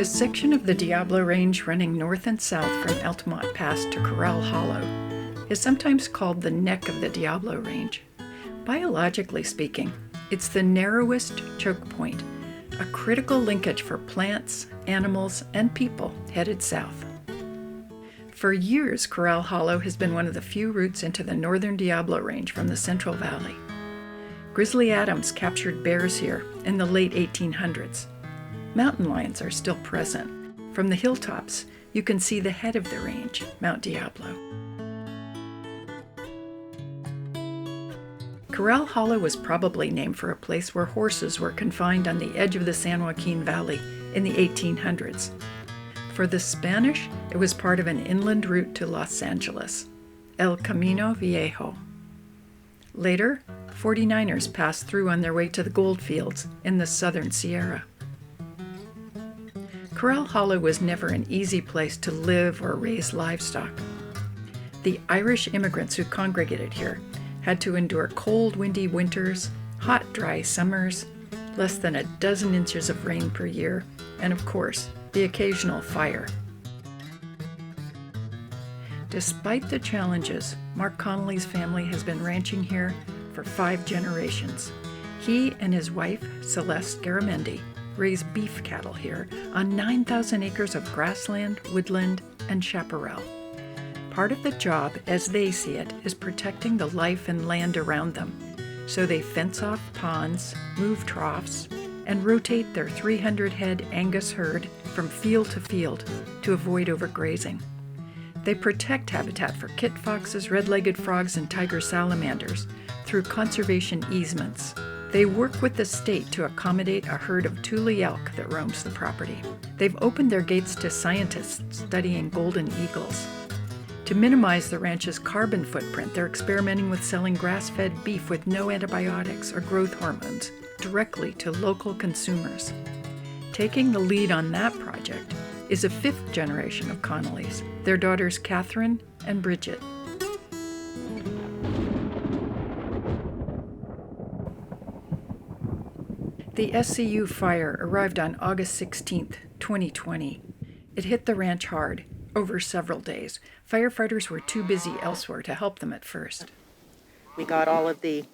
This section of the Diablo Range running north and south from Altamont Pass to Corral Hollow is sometimes called the neck of the Diablo Range. Biologically speaking, it's the narrowest choke point, a critical linkage for plants, animals, and people headed south. For years, Corral Hollow has been one of the few routes into the northern Diablo Range from the Central Valley. Grizzly Adams captured bears here in the late 1800s. Mountain lions are still present. From the hilltops, you can see the head of the range, Mount Diablo. Corral Hollow was probably named for a place where horses were confined on the edge of the San Joaquin Valley in the 1800s. For the Spanish, it was part of an inland route to Los Angeles, El Camino Viejo. Later, 49ers passed through on their way to the gold fields in the southern Sierra. Corral Hollow was never an easy place to live or raise livestock. The Irish immigrants who congregated here had to endure cold, windy winters, hot, dry summers, less than a dozen inches of rain per year, and of course, the occasional fire. Despite the challenges, Mark Connolly's family has been ranching here for 5 generations. He and his wife, Celeste Garamendi, raise beef cattle here on 9,000 acres of grassland, woodland, and chaparral. Part of the job, as they see it, is protecting the life and land around them. So they fence off ponds, move troughs, and rotate their 300-head Angus herd from field to field to avoid overgrazing. They protect habitat for kit foxes, red-legged frogs, and tiger salamanders through conservation easements. They work with the state to accommodate a herd of Thule elk that roams the property. They've opened their gates to scientists studying golden eagles. To minimize the ranch's carbon footprint, they're experimenting with selling grass-fed beef with no antibiotics or growth hormones directly to local consumers. Taking the lead on that project is a 5th generation of Connollys, their daughters Catherine and Bridget. The Seu Fire arrived on August 16, 2020. It hit the ranch hard, over several days. Firefighters were too busy elsewhere to help them at first. We got all of the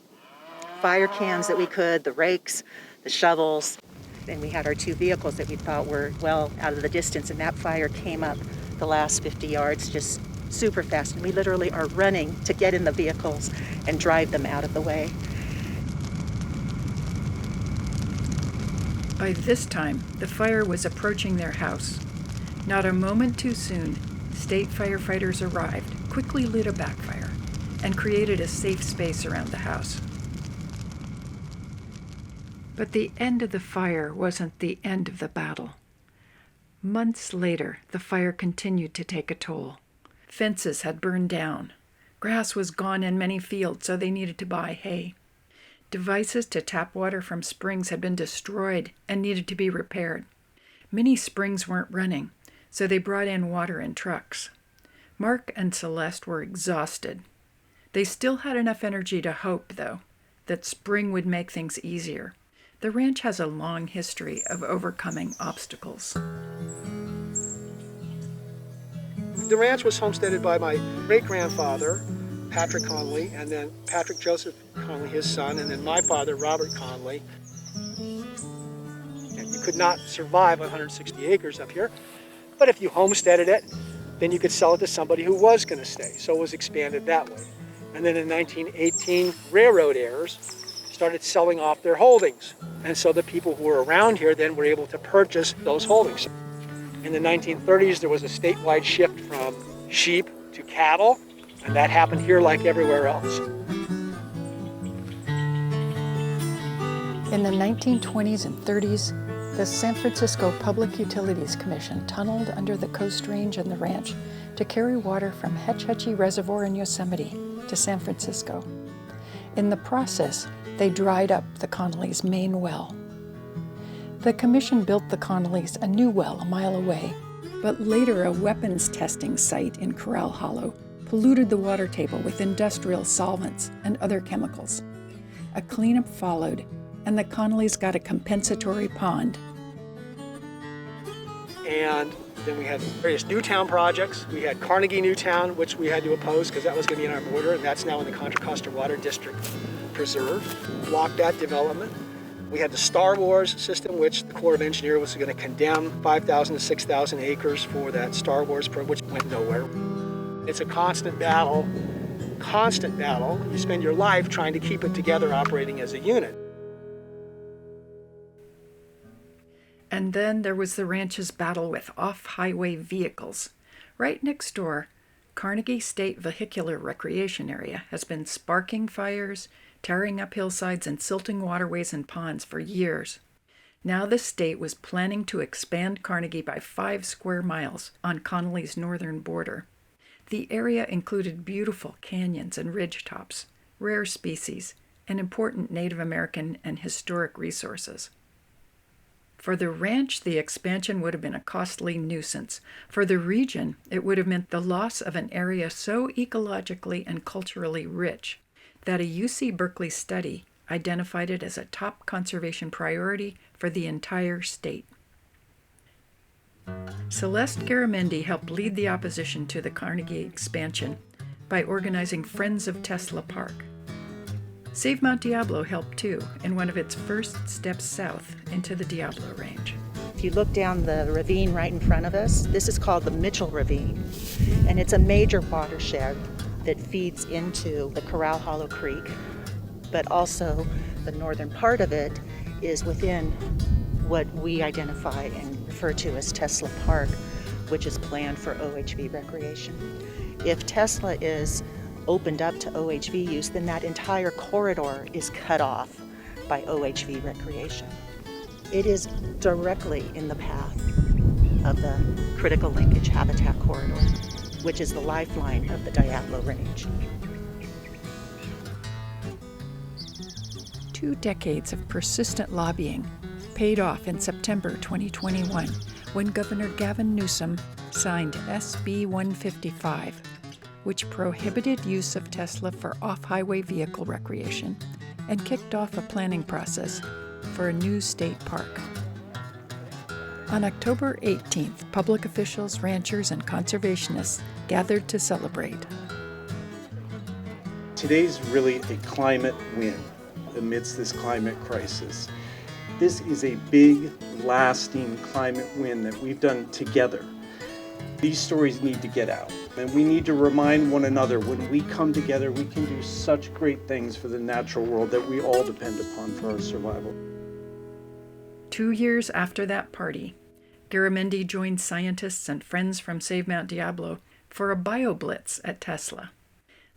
fire cans that we could, the rakes, the shovels, and we had our 2 vehicles that we thought were well out of the distance, and that fire came up the last 50 yards just super fast, and we literally are running to get in the vehicles and drive them out of the way. By this time, the fire was approaching their house. Not a moment too soon, state firefighters arrived, quickly lit a backfire, and created a safe space around the house. But the end of the fire wasn't the end of the battle. Months later, the fire continued to take a toll. Fences had burned down. Grass was gone in many fields, so they needed to buy hay. Devices to tap water from springs had been destroyed and needed to be repaired. Many springs weren't running, so they brought in water in trucks. Mark and Celeste were exhausted. They still had enough energy to hope, though, that spring would make things easier. The ranch has a long history of overcoming obstacles. The ranch was homesteaded by my great-grandfather, Patrick Conley, and then Patrick Joseph Conley, his son, and then my father, Robert Conley. And you could not survive 160 acres up here, but if you homesteaded it, then you could sell it to somebody who was going to stay. So it was expanded that way. And then in 1918, railroad heirs started selling off their holdings. And so the people who were around here then were able to purchase those holdings. In the 1930s, there was a statewide shift from sheep to cattle, and that happened here like everywhere else. In the 1920s and 30s, the San Francisco Public Utilities Commission tunneled under the Coast Range and the ranch to carry water from Hetch Hetchy Reservoir in Yosemite to San Francisco. In the process, they dried up the Connolly's main well. The commission built the Connolly's a new well a mile away, but later a weapons testing site in Corral Hollow polluted the water table with industrial solvents and other chemicals. A cleanup followed, and the Connollys got a compensatory pond. And then we had various Newtown projects. We had Carnegie Newtown, which we had to oppose because that was going to be in our border, and that's now in the Contra Costa Water District Preserve. Blocked that development. We had the Star Wars system, which the Corps of Engineers was going to condemn 5,000 to 6,000 acres for that Star Wars program, which went nowhere. It's a constant battle, constant battle. You spend your life trying to keep it together, operating as a unit. And then there was the ranch's battle with off-highway vehicles. Right next door, Carnegie State Vehicular Recreation Area has been sparking fires, tearing up hillsides and silting waterways and ponds for years. Now the state was planning to expand Carnegie by 5 square miles on Connolly's northern border. The area included beautiful canyons and ridge tops, rare species, and important Native American and historic resources. For the ranch, the expansion would have been a costly nuisance. For the region, it would have meant the loss of an area so ecologically and culturally rich that a UC Berkeley study identified it as a top conservation priority for the entire state. Celeste Garamendi helped lead the opposition to the Carnegie expansion by organizing Friends of Tesla Park. Save Mount Diablo helped too, in one of its first steps south into the Diablo Range. If you look down the ravine right in front of us, this is called the Mitchell Ravine, and it's a major watershed that feeds into the Corral Hollow Creek, but also the northern part of it is within what we identify and refer to as Tesla Park, which is planned for OHV recreation. If Tesla is opened up to OHV use, then that entire corridor is cut off by OHV recreation. It is directly in the path of the critical linkage habitat corridor, which is the lifeline of the Diablo Range. 2 decades of persistent lobbying paid off in September 2021 when Governor Gavin Newsom signed SB 155, which prohibited use of Tesla for off-highway vehicle recreation and kicked off a planning process for a new state park. On October 18th, public officials, ranchers, and conservationists gathered to celebrate. Today's really a climate win amidst this climate crisis. This is a big, lasting climate win that we've done together. These stories need to get out, and we need to remind one another when we come together, we can do such great things for the natural world that we all depend upon for our survival. 2 years after that party, Garamendi joined scientists and friends from Save Mount Diablo for a bio-blitz at Tesla.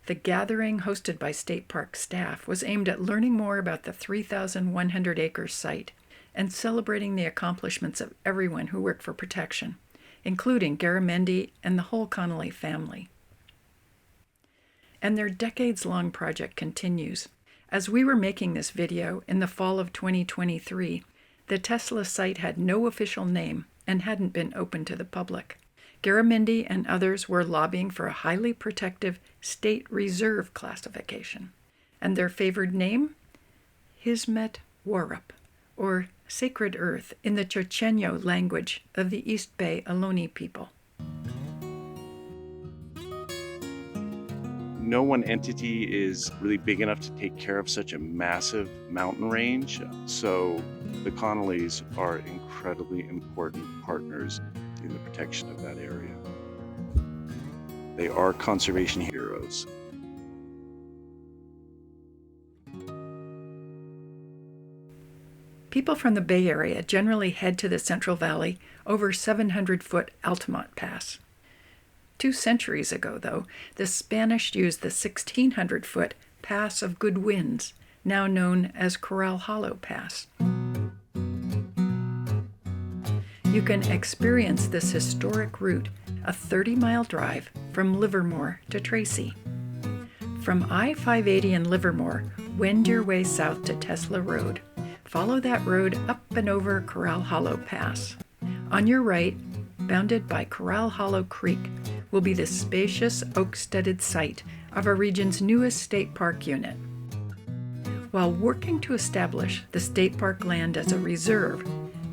The gathering, hosted by state park staff, was aimed at learning more about the 3,100-acre site and celebrating the accomplishments of everyone who worked for protection, including Garamendi and the whole Connolly family. And their decades-long project continues. As we were making this video in the fall of 2023, the Tesla site had no official name and hadn't been open to the public. Garamendi and others were lobbying for a highly protective state reserve classification, and their favored name? Hizmet Warup, or Sacred Earth in the Cheno language of the East Bay Ohlone people. No one entity is really big enough to take care of such a massive mountain range, so the Connollys are incredibly important partners in the protection of that area. They are conservation heroes. People from the Bay Area generally head to the Central Valley over 700-foot Altamont Pass. 2 centuries ago, though, the Spanish used the 1,600-foot Pass of Good Winds, now known as Corral Hollow Pass. You can experience this historic route, a 30-mile drive from Livermore to Tracy. From I-580 in Livermore, wend your way south to Tesla Road. Follow that road up and over Corral Hollow Pass. On your right, bounded by Corral Hollow Creek, will be the spacious oak-studded site of our region's newest state park unit. While working to establish the state park land as a reserve,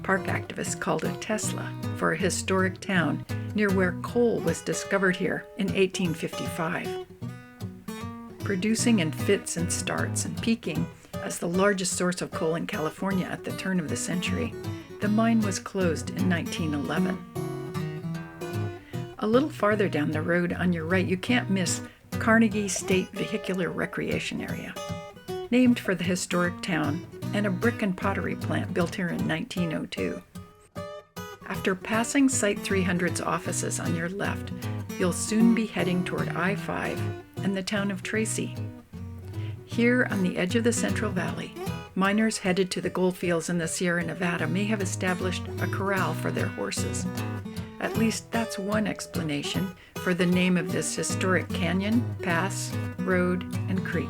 park activists called a Tesla for a historic town near where coal was discovered here in 1855. Producing in fits and starts and peaking as the largest source of coal in California at the turn of the century, the mine was closed in 1911. A little farther down the road on your right, you can't miss Carnegie State Vehicular Recreation Area, named for the historic town and a brick and pottery plant built here in 1902. After passing Site 300's offices on your left, you'll soon be heading toward I-5 and the town of Tracy. Here on the edge of the Central Valley, miners headed to the gold fields in the Sierra Nevada may have established a corral for their horses. At least that's one explanation for the name of this historic canyon, pass, road, and creek.